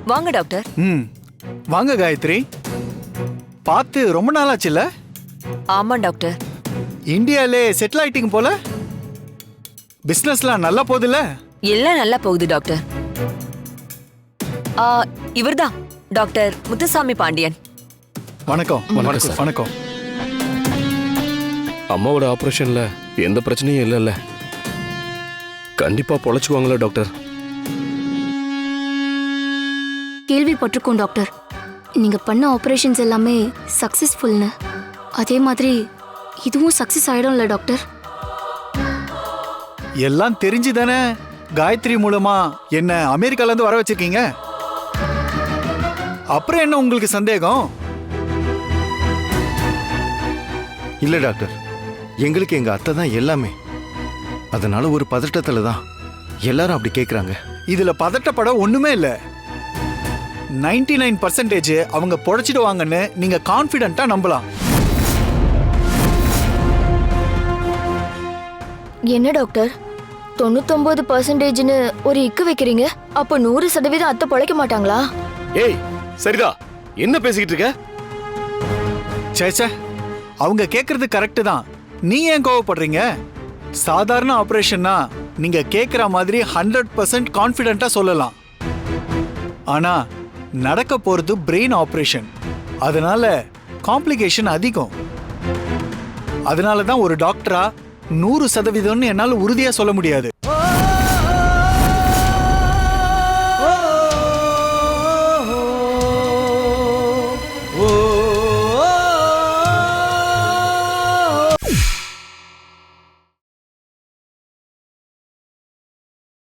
வாங்க டாக்டர். வாங்க காயத்ரி. பார்த்து ரொம்ப நாளாச்சுல்ல? ஆமா டாக்டர். இந்தியாலே செட்டில் ஆயிட்டீங்க போல. பிசினஸ்லாம் நல்லா போகுதுல்ல? எல்லாம் நல்லா போகுது டாக்டர். இவர்தான் டாக்டர் முத்துசாமி பாண்டியன். வணக்கம். வணக்கம். வணக்கம். அம்மாவோட ஆபரேஷன்ல எந்த பிரச்சனையும் இல்லைல்ல? கண்டிப்பா பொழைச்சுக்குவாங்களா டாக்டர்? கேள்விப்பட்டிருக்கோம் டாக்டர், நீங்க பண்ண ஆபரேஷன்ஸ் எல்லாமே சக்சஸ்ஃபுல்னு. அதே மாதிரி இதுவும் சக்சஸ் ஆயிடும்ல டாக்டர்? எல்லாம் தெரிஞ்சு தானே காயத்ரி மூலமா என்ன அமெரிக்கால இருந்து வர வச்சிருக்கீங்க. அப்புறம் என்ன உங்களுக்கு சந்தேகம்? இல்ல டாக்டர், எங்களுக்கு எங்க அத்தை தான் எல்லாமே. அதனால ஒரு பதட்டத்துல தான் எல்லாரும் அப்படி கேக்குறாங்க. இதுல பதட்டப்பட ஒண்ணுமே இல்ல. 99% அவங்க பொழைச்சிடுவாங்கன்னு நீங்க கான்பிடென்ட்டா நம்பலாம். என்ன டாக்டர் 99%ன்னு ஒரு இக்கு வைக்கிறீங்க? அப்போ 100% அத்தை பொழைக்க மாட்டாங்களா? ஏய் சரிதா, என்ன பேசிக்கிட்டு இருக்க? சேச்சே, அவங்க கேக்குறது கரெக்ட் தான். நீ ஏன் கோவப்படுறீங்க? சாதாரண ஆபரேஷன்னா நீங்க கேக்குற மாதிரி 100% கான்பிடென்ட்டா சொல்லலாம். ஆனா நடக்க போறது பிரெயின் ஆபரேஷன். அதனால காம்ப்ளிகேஷன் அதிகம். அதனால தான் ஒரு டாக்டரா 100% என்னால உறுதியா சொல்ல முடியாது.